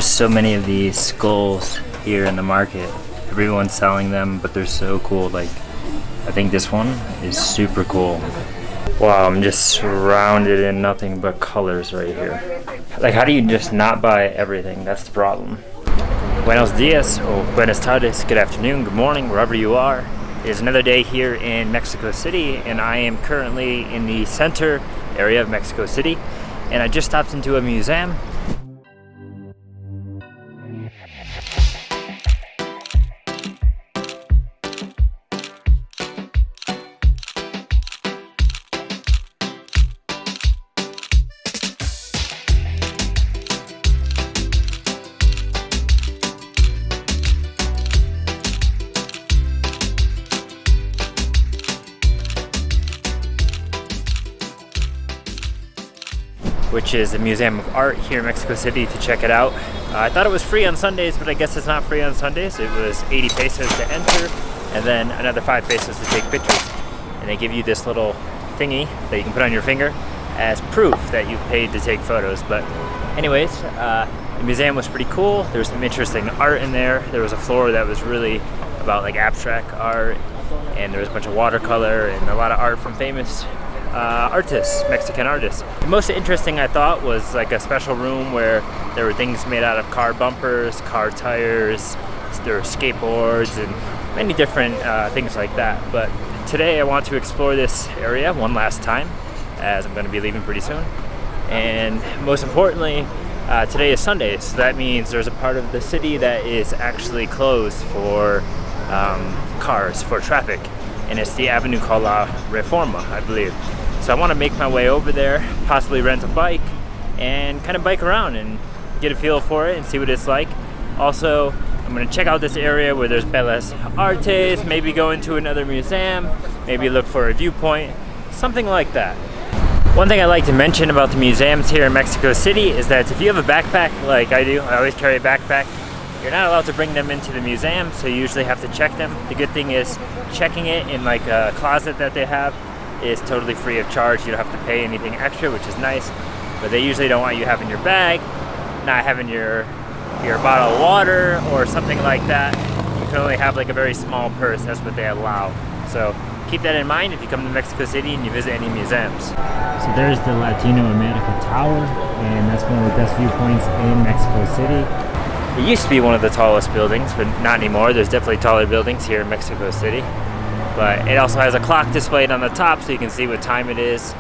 There's so many of these skulls here in the market. Everyone's selling them, but they're so cool. Like, I think this one is super cool. Wow, I'm just surrounded in nothing but colors right here. Like, how do you just not buy everything? That's the problem. Buenos dias, or buenas tardes, good afternoon, good morning, wherever you are. It's another day here in Mexico City, and I am currently in the center area of Mexico City, and I just stopped into a museum. Which is a museum of art here in Mexico City, to check it out. I thought it was free on Sundays, but I guess it's not free on Sundays. It was 80 pesos to enter, and then another 5 pesos to take pictures. And they give you this little thingy that you can put on your finger as proof that you've paid to take photos. But anyways, the museum was pretty cool. There was some interesting art in there. There was a floor that was really about like abstract art, and there was a bunch of watercolor and a lot of art from famous artists, Mexican artists. The most interesting, I thought, was like a special room where there were things made out of car bumpers, car tires, there were skateboards, and many different things like that. But today I want to explore this area one last time, as I'm going to be leaving pretty soon. And most importantly, today is Sunday, so that means there's a part of the city that is actually closed for cars, for traffic. And it's the avenue called La Reforma, I believe. So I want to make my way over there, possibly rent a bike, and kind of bike around and get a feel for it and see what it's like. Also, I'm going to check out this area where there's Bellas Artes, maybe go into another museum, maybe look for a viewpoint, something like that. One thing I like to mention about the museums here in Mexico City is that if you have a backpack like I do, I always carry a backpack, you're not allowed to bring them into the museum, so you usually have to check them. The good thing is checking it in like a closet that they have is totally free of charge. You don't have to pay anything extra, which is nice. But they usually don't want you having your bag, not having your bottle of water or something like that. You can only have like a very small purse. That's what they allow. So keep that in mind if you come to Mexico City and you visit any museums. So there's the Latino-American Tower, and that's one of the best viewpoints in Mexico City. It used to be one of the tallest buildings, but not anymore. There's definitely taller buildings here in Mexico City. But it also has a clock displayed on the top so you can see what time it is.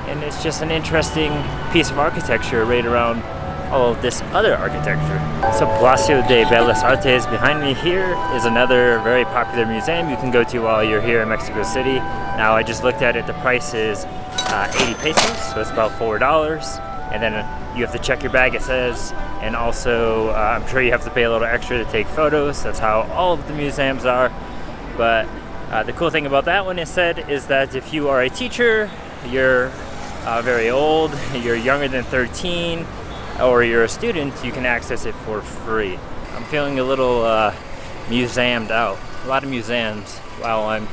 And it's just an interesting piece of architecture right around all of this other architecture. So Palacio de Bellas Artes behind me here is another very popular museum you can go to while you're here in Mexico City. Now I just looked at it, the price is 80 pesos, so it's about $4. And then you have to check your bag, it says. And also, I'm sure you have to pay a little extra to take photos. That's how all of the museums are. But the cool thing about that one, it said, is that if you are a teacher, you're very old, you're younger than 13, or you're a student, you can access it for free. I'm feeling a little museumed out. A lot of museums while I'm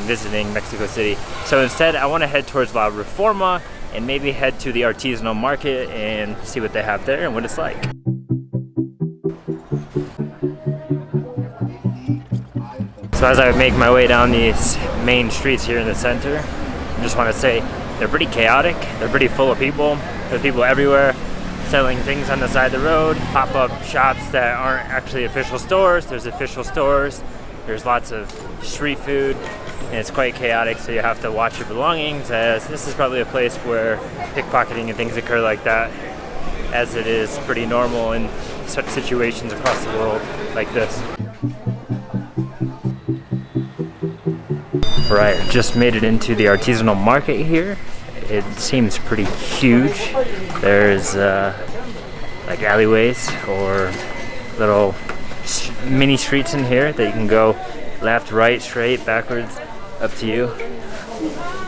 visiting Mexico City. So instead, I want to head towards La Reforma and maybe head to the Artisanal market and see what they have there and what it's like. So as I make my way down these main streets here in the center, I just want to say they're pretty chaotic, they're pretty full of people. There's people everywhere selling things on the side of the road, pop-up shops that aren't actually official stores. There's official stores, there's lots of street food, and it's quite chaotic, so you have to watch your belongings, as this is probably a place where pickpocketing and things occur like that, as it is pretty normal in such situations across the world like this. Right, just made it into the artisanal market here. It seems pretty huge. There's like alleyways or little mini streets in here that you can go left, right, straight, backwards, up to you.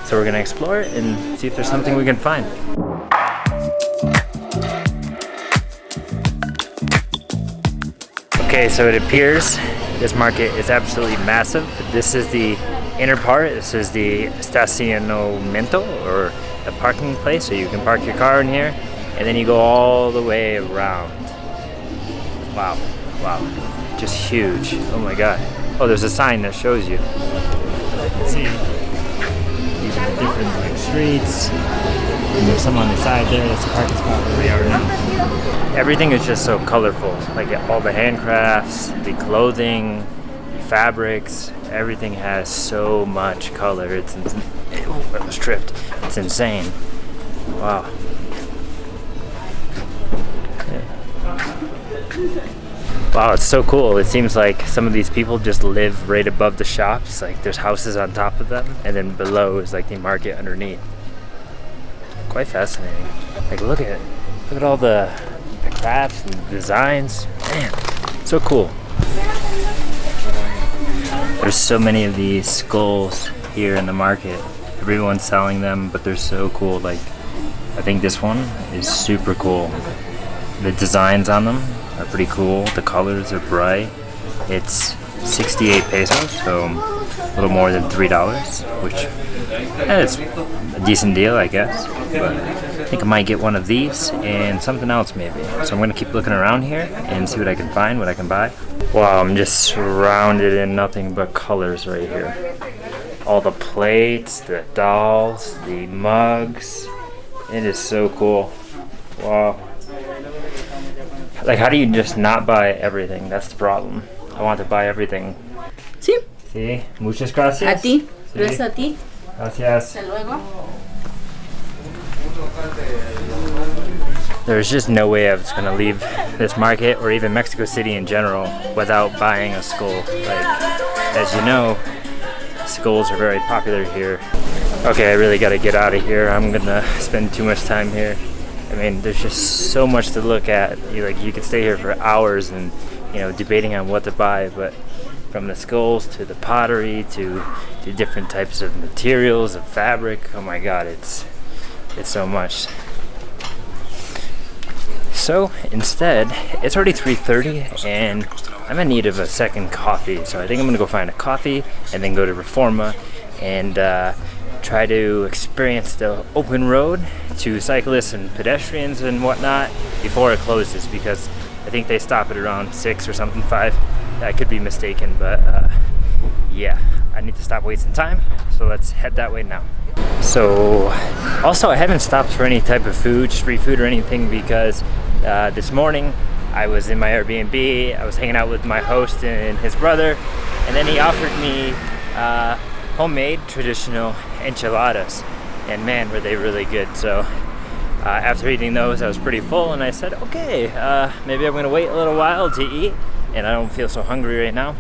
So we're gonna explore it and see if there's something we can find. Okay, so it appears this market is absolutely massive. This is the inner part. This is the estacionamiento, or the parking place, so you can park your car in here, and then you go all the way around. Wow, wow, just huge. Oh my god. Oh, there's a sign that shows you. Let's see. These are the different like streets. And there's some on the side there. That's the parking spot where we are now. Everything is just so colorful. Like all the handcrafts, the clothing, the fabrics, everything has so much color. It's insane. Oh, I was tripped. It's insane. Wow. Wow, it's so cool. It seems like some of these people just live right above the shops. Like there's houses on top of them, and then below is like the market underneath. Quite fascinating. Like look at all the crafts and designs. Man, so cool. There's so many of these skulls here in the market. Everyone's selling them, but they're so cool. Like I think this one is super cool. The designs on them are pretty cool. The colors are bright. It's 68 pesos, so a little more than $3, which is a decent deal, I guess. But I think I might get one of these and something else maybe. So I'm gonna keep looking around here and see what I can find, what I can buy. Wow, I'm just surrounded in nothing but colors right here. All the plates, the dolls, the mugs. It is so cool. Wow. Like, how do you just not buy everything? That's the problem. I want to buy everything. Sí. Sí. Muchas gracias. A ti. Sí. Gracias a ti. Gracias. Hasta luego. There's just no way I was gonna leave this market or even Mexico City in general without buying a skull. Like, as you know, skulls are very popular here. Okay, I really gotta get out of here. I'm gonna spend too much time here. I mean, there's just so much to look at. You could stay here for hours and, debating on what to buy, but from the skulls to the pottery to different types of materials of fabric, oh my god, it's so much. So instead, it's already 3:30 and I'm in need of a second coffee. So I think I'm gonna go find a coffee and then go to Reforma and try to experience the open road to cyclists and pedestrians and whatnot before it closes, because I think they stop at around 6 or something, 5. I could be mistaken, but yeah, I need to stop wasting time. So let's head that way now. So also I haven't stopped for any type of food, street food or anything, because this morning I was in my Airbnb, I was hanging out with my host and his brother, and then he offered me homemade traditional enchiladas, and man, were they really good. So after eating those, I was pretty full, and I said, okay, maybe I'm gonna wait a little while to eat, and I don't feel so hungry right now,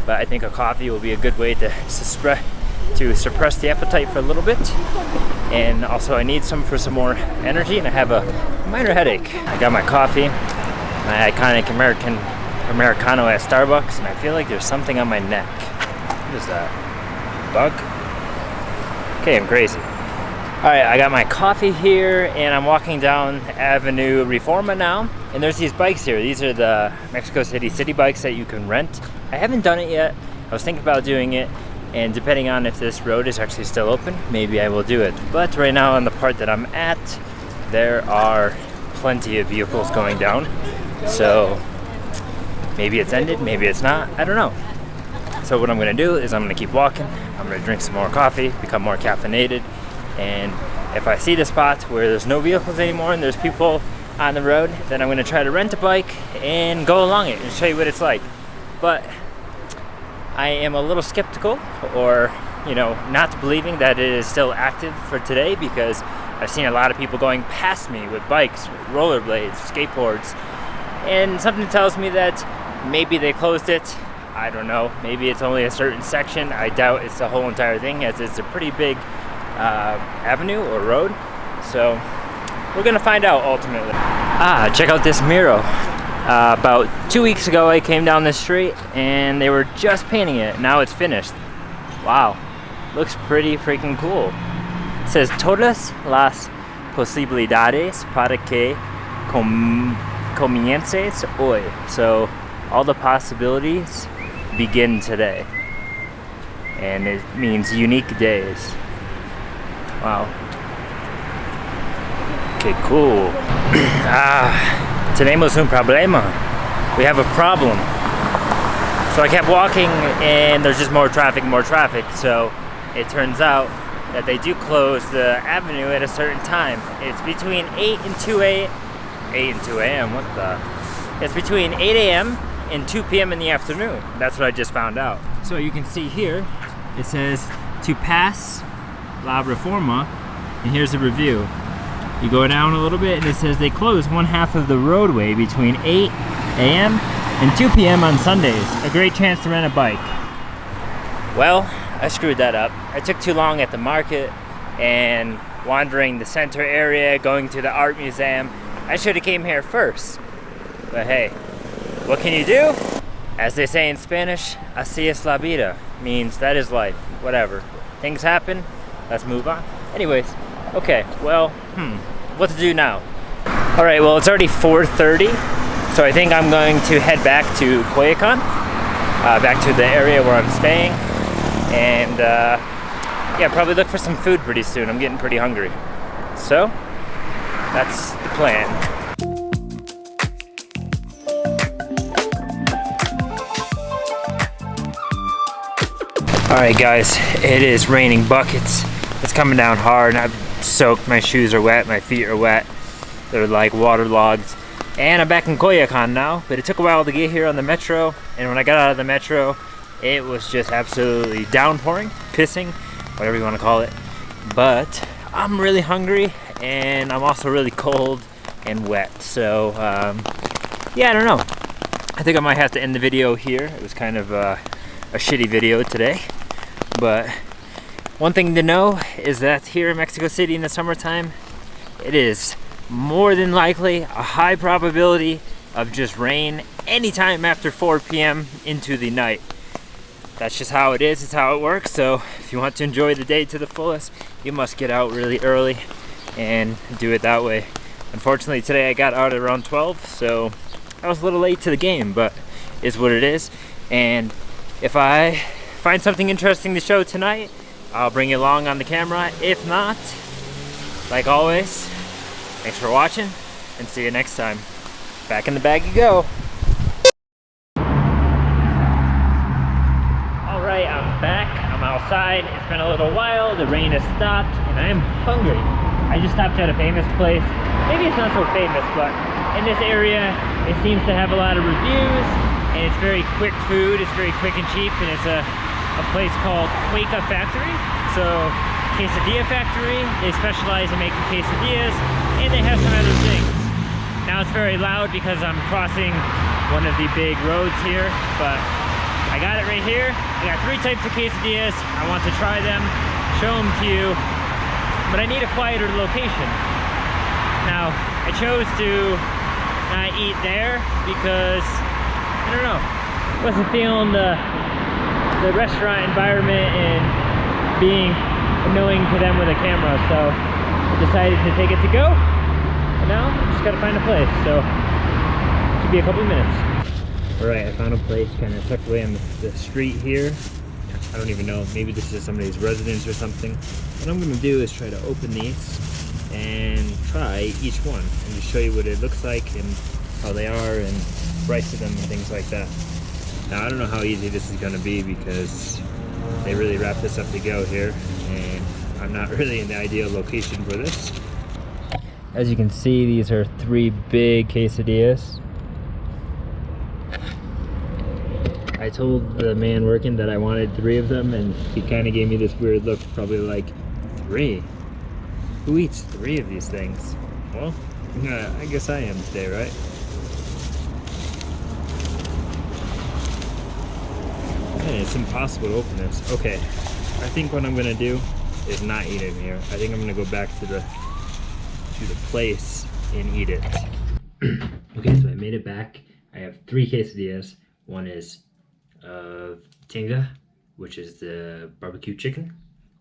but I think a coffee will be a good way to suppress the appetite for a little bit. And also I need some for some more energy, and I have a minor headache. I got my coffee, my iconic Americano at Starbucks, and I feel like there's something on my neck. What is that? Bug? Okay, I'm crazy. Alright, I got my coffee here and I'm walking down Avenue Reforma now, and there's these bikes here. These are the Mexico City bikes that you can rent. I haven't done it yet. I was thinking about doing it, and depending on if this road is actually still open, maybe I will do it. But right now on the part that I'm at, there are plenty of vehicles going down. So maybe it's ended, maybe it's not, I don't know. So what I'm gonna do is I'm gonna keep walking, I'm gonna drink some more coffee, become more caffeinated, and if I see the spot where there's no vehicles anymore and there's people on the road, then I'm gonna try to rent a bike and go along it and show you what it's like. But I am a little skeptical, or not believing that it is still active for today, because I've seen a lot of people going past me with bikes, rollerblades, skateboards, and something tells me that maybe they closed it. I don't know, maybe it's only a certain section. I doubt it's the whole entire thing, as it's a pretty big avenue or road. So we're gonna find out ultimately. Check out this mural. About 2 weeks ago I came down this street and they were just painting it. Now it's finished. Wow, looks pretty freaking cool. It says todas las posibilidades para que comiences hoy. So all the possibilities begin today, and it means unique days. Wow. Okay, cool. Tenemos un problema. we have a problem. So I kept walking and there's just more traffic. So it turns out that they do close the avenue at a certain time. It's between 8 and 2 a.m. What the? It's between 8 a.m. and 2 p.m. in the afternoon. That's what I just found out. So you can see here, it says to pass La Reforma, and here's the review. You go down a little bit and it says they close one half of the roadway between 8 a.m. and 2 p.m. on Sundays. A great chance to rent a bike. Well, I screwed that up. I took too long at the market and wandering the center area, going to the art museum. I should have came here first. But hey, what can you do? As they say in Spanish, así es la vida, means that is life, whatever. Things happen, let's move on. Anyways, okay, well, what to do now? All right, well, it's already 4:30, so I think I'm going to head back to Quekas, back to the area where I'm staying, and yeah, probably look for some food pretty soon. I'm getting pretty hungry. So, that's the plan. Alright guys, it is raining buckets. It's coming down hard. I've soaked, my shoes are wet, my feet are wet. They're like waterlogged. And I'm back in Quekas now, but it took a while to get here on the metro. And when I got out of the metro, it was just absolutely downpouring, pissing, whatever you want to call it. But I'm really hungry and I'm also really cold and wet. So yeah, I don't know. I think I might have to end the video here. It was kind of a shitty video today. But one thing to know is that here in Mexico City in the summertime, it is more than likely a high probability of just rain anytime after 4 p.m. into the night. That's just how it is, it's how it works. So if you want to enjoy the day to the fullest, you must get out really early and do it that way. Unfortunately today I got out at around 12, so I was a little late to the game, but it's what it is. And if I find something interesting to show tonight, I'll bring you along on the camera. If not, like always, thanks for watching and see you next time. Back in the bag you go. Alright, I'm back. I'm outside. It's been a little while. The rain has stopped and I'm hungry. I just stopped at a famous place. Maybe it's not so famous, but in this area it seems to have a lot of reviews and it's very quick food. It's very quick and cheap, and it's a place called Quekas Factory. So Quesadilla Factory, they specialize in making quesadillas, and they have some other things. Now it's very loud because I'm crossing one of the big roads here, but I got it right here. I got 3 types of quesadillas. I want to try them, show them to you, but I need a quieter location. Now, I chose to not eat there because, I don't know, wasn't feeling the restaurant environment and being annoying to them with a camera, so I decided to take it to go, and now I just gotta find a place, so it should be a couple of minutes. Alright, I found a place kind of tucked away on the street here. I don't even know, maybe this is somebody's residence or something. What I'm gonna do is try to open these and try each one and just show you what it looks like and how they are and price of them and things like that. Now I don't know how easy this is going to be because they really wrap this up to go here and I'm not really in the ideal location for this. As you can see, these are 3 big quesadillas. I told the man working that I wanted 3 of them and he kind of gave me this weird look, probably like, 3? Who eats 3 of these things? Well, I guess I am today, right? Man, it's impossible to open this. Okay, I think what I'm gonna do is not eat it here. I think I'm gonna go back to the place and eat it. Okay, so I made it back. I have 3 quesadillas. One is of tinga, which is the barbecue chicken.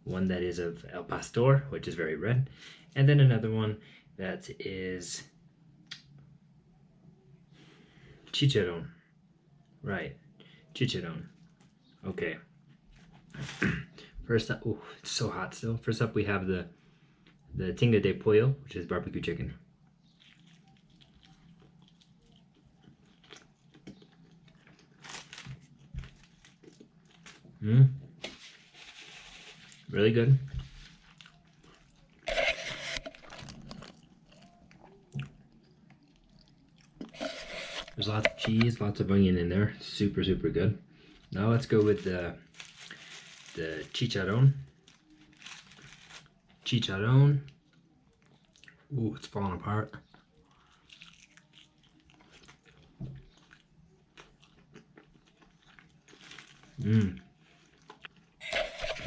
One that is of el pastor, which is very red. And then another one that is chicharron. Right, chicharron. Okay. First up, oh, it's so hot still. First up, we have the tinga de pollo, which is barbecue chicken. Really good. There's lots of cheese, lots of onion in there. Super, super good. Now let's go with the chicharron. Chicharron. Ooh, it's falling apart. That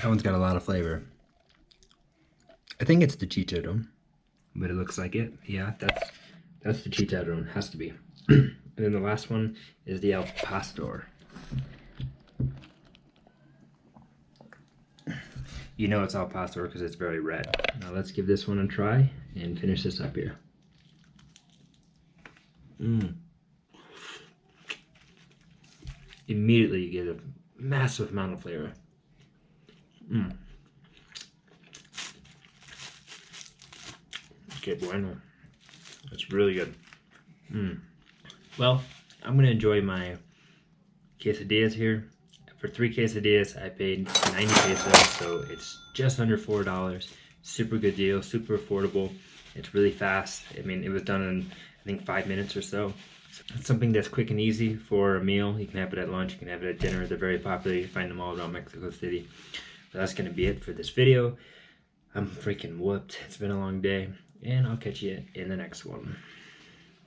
one's got a lot of flavor. I think it's the chicharron, but it looks like it. Yeah, that's the chicharron. Has to be. And then the last one is the al pastor. You know it's al pastor because it's very red. Now let's give this one a try and finish this up here. Immediately you get a massive amount of flavor. Okay, bueno. That's really good. Well, I'm gonna enjoy my quesadillas here. For 3 quesadillas, I paid 90 pesos, so it's just under $4. Super good deal, super affordable. It's really fast. I mean, it was done in, I think, 5 minutes or so. It's something that's quick and easy for a meal. You can have it at lunch, you can have it at dinner. They're very popular. You find them all around Mexico City. So that's gonna be it for this video. I'm freaking whooped. It's been a long day, and I'll catch you in the next one.